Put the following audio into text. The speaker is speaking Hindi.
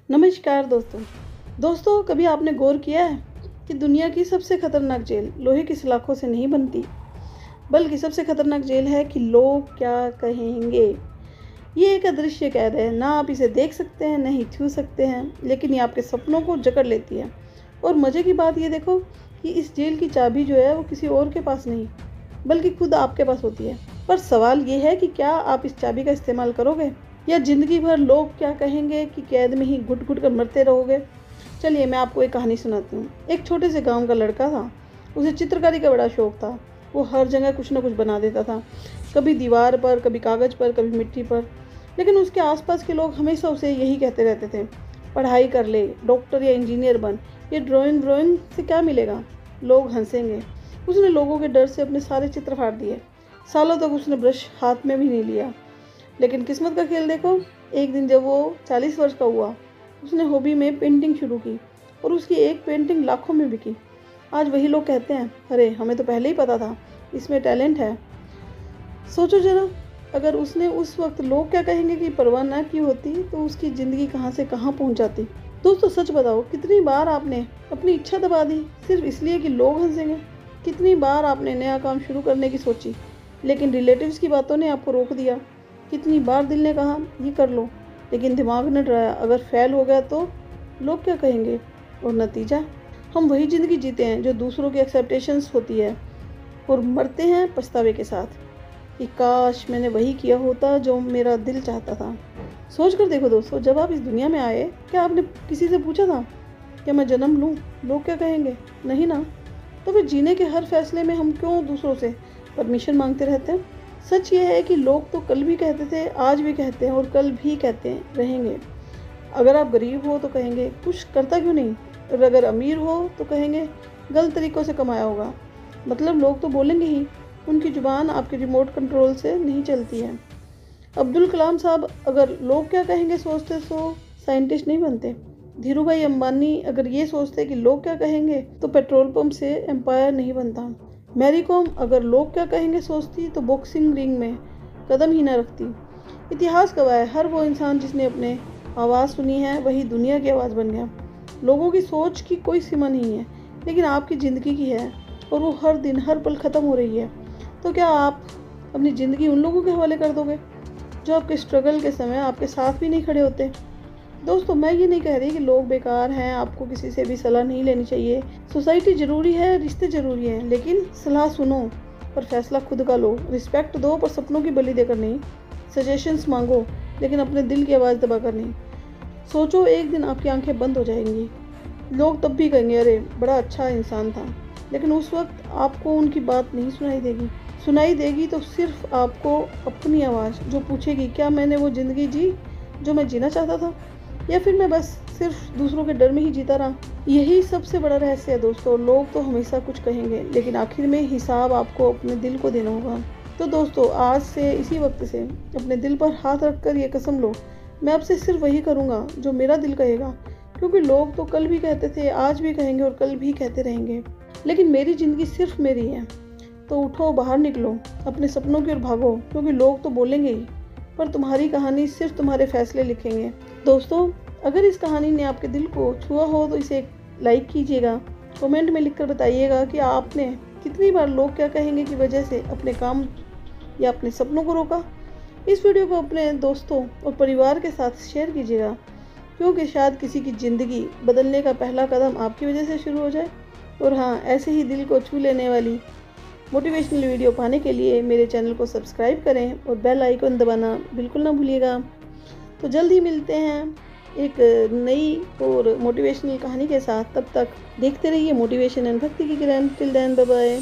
नमस्कार दोस्तों कभी आपने गौर किया है कि दुनिया की सबसे खतरनाक जेल लोहे की सलाखों से नहीं बनती, बल्कि सबसे खतरनाक जेल है कि लोग क्या कहेंगे। ये एक अदृश्य कैद है, ना आप इसे देख सकते हैं ना ही छू सकते हैं, लेकिन ये आपके सपनों को जकड़ लेती है। और मज़े की बात ये देखो कि इस जेल की चाबी जो है वो किसी और के पास नहीं, बल्कि खुद आपके पास होती है। पर सवाल ये है कि क्या आप इस चाबी का इस्तेमाल करोगे, या ज़िंदगी भर लोग क्या कहेंगे कि कैद में ही घुट घुट कर मरते रहोगे। चलिए मैं आपको एक कहानी सुनाती हूँ। एक छोटे से गांव का लड़का था। उसे चित्रकारी का बड़ा शौक था। वो हर जगह कुछ ना कुछ बना देता था, कभी दीवार पर, कभी कागज़ पर, कभी मिट्टी पर। लेकिन उसके आसपास के लोग हमेशा उसे यही कहते रहते थे, पढ़ाई कर ले, डॉक्टर या इंजीनियर बन, ये ड्राइंग से क्या मिलेगा, लोग हंसेंगे। उसने लोगों के डर से अपने सारे चित्र फाड़ दिए। सालों तक उसने ब्रश हाथ में भी नहीं लिया। लेकिन किस्मत का खेल देखो, एक दिन जब वो 40 वर्ष का हुआ, उसने हॉबी में पेंटिंग शुरू की और उसकी एक पेंटिंग लाखों में बिकी। आज वही लोग कहते हैं, अरे हमें तो पहले ही पता था, इसमें टैलेंट है। सोचो जरा, अगर उसने उस वक्त लोग क्या कहेंगे की परवाह ना की होती तो उसकी ज़िंदगी कहाँ से कहाँ पहुँच जाती। दोस्तों सच बताओ, कितनी बार आपने अपनी इच्छा दबा दी सिर्फ इसलिए कि लोग हंसेंगे। कितनी बार आपने नया काम शुरू करने की सोची, लेकिन रिलेटिव्स की बातों ने आपको रोक दिया। कितनी बार दिल ने कहा ये कर लो, लेकिन दिमाग ने डराया अगर फेल हो गया तो लोग क्या कहेंगे। और नतीजा, हम वही ज़िंदगी जीते हैं जो दूसरों की एक्सेप्टेशंस होती है, और मरते हैं पछतावे के साथ कि काश मैंने वही किया होता जो मेरा दिल चाहता था। सोच कर देखो दोस्तों, जब आप इस दुनिया में आए, क्या आपने किसी से पूछा था कि मैं जन्म लूँ, लोग क्या कहेंगे? नहीं ना। तो फिर जीने के हर फैसले में हम क्यों दूसरों से परमिशन मांगते रहते हैं? सच ये है कि लोग तो कल भी कहते थे, आज भी कहते हैं और कल भी कहते रहेंगे। अगर आप गरीब हो तो कहेंगे कुछ करता क्यों नहीं, और अगर अमीर हो तो कहेंगे गलत तरीक़ों से कमाया होगा। मतलब लोग तो बोलेंगे ही, उनकी ज़ुबान आपके रिमोट कंट्रोल से नहीं चलती है। अब्दुल कलाम साहब अगर लोग क्या कहेंगे सोचते तो साइंटिस्ट नहीं बनते। धीरू भाई अंबानी अगर ये सोचते कि लोग क्या कहेंगे तो पेट्रोल पंप से एम्पायर नहीं बनता। मैरी कॉम अगर लोग क्या कहेंगे सोचती तो बॉक्सिंग रिंग में कदम ही न रखती। इतिहास गवाह है, हर वो इंसान जिसने अपने आवाज़ सुनी है वही दुनिया की आवाज़ बन गया। लोगों की सोच की कोई सीमा नहीं है, लेकिन आपकी ज़िंदगी की है, और वो हर दिन हर पल ख़त्म हो रही है। तो क्या आप अपनी ज़िंदगी उन लोगों के हवाले कर दोगे जो आपके स्ट्रगल के समय आपके साथ भी नहीं खड़े होते? दोस्तों मैं ये नहीं कह रही कि लोग बेकार हैं, आपको किसी से भी सलाह नहीं लेनी चाहिए। सोसाइटी ज़रूरी है, रिश्ते ज़रूरी हैं, लेकिन सलाह सुनो पर फैसला खुद का लो। रिस्पेक्ट दो पर सपनों की बलि देकर नहीं। सजेशंस मांगो लेकिन अपने दिल की आवाज़ दबाकर नहीं। सोचो एक दिन आपकी आंखें बंद हो जाएंगी, लोग तब भी कहेंगे अरे बड़ा अच्छा इंसान था, लेकिन उस वक्त आपको उनकी बात नहीं सुनाई देगी तो सिर्फ आपको अपनी आवाज़, जो पूछेगी क्या मैंने वो ज़िंदगी जी जो मैं जीना चाहता था, या फिर मैं बस सिर्फ दूसरों के डर में ही जीता रहा। यही सबसे बड़ा रहस्य है दोस्तों। लोग तो हमेशा कुछ कहेंगे, लेकिन आखिर में हिसाब आपको अपने दिल को देना होगा। तो दोस्तों आज से इसी वक्त से अपने दिल पर हाथ रख कर ये कसम लो, मैं आपसे सिर्फ वही करूँगा जो मेरा दिल कहेगा, क्योंकि लोग तो कल भी कहते थे, आज भी कहेंगे और कल भी कहते रहेंगे, लेकिन मेरी ज़िंदगी सिर्फ मेरी है। तो उठो, बाहर निकलो, अपने सपनों की ओर भागो, क्योंकि लोग तो बोलेंगे ही, पर तुम्हारी कहानी सिर्फ तुम्हारे फैसले लिखेंगे। दोस्तों अगर इस कहानी ने आपके दिल को छुआ हो तो इसे लाइक कीजिएगा। कमेंट में लिखकर बताइएगा कि आपने कितनी बार लोग क्या कहेंगे की वजह से अपने काम या अपने सपनों को रोका। इस वीडियो को अपने दोस्तों और परिवार के साथ शेयर कीजिएगा, क्योंकि शायद किसी की ज़िंदगी बदलने का पहला कदम आपकी वजह से शुरू हो जाए। और हाँ, ऐसे ही दिल को छू लेने वाली मोटिवेशनल वीडियो पाने के लिए मेरे चैनल को सब्सक्राइब करें और बेल आइकन दबाना बिल्कुल ना भूलिएगा। तो जल्द ही मिलते हैं एक नई और मोटिवेशनल कहानी के साथ। तब तक देखते रहिए मोटिवेशन एंड भक्ति की किरण। Till then bye bye.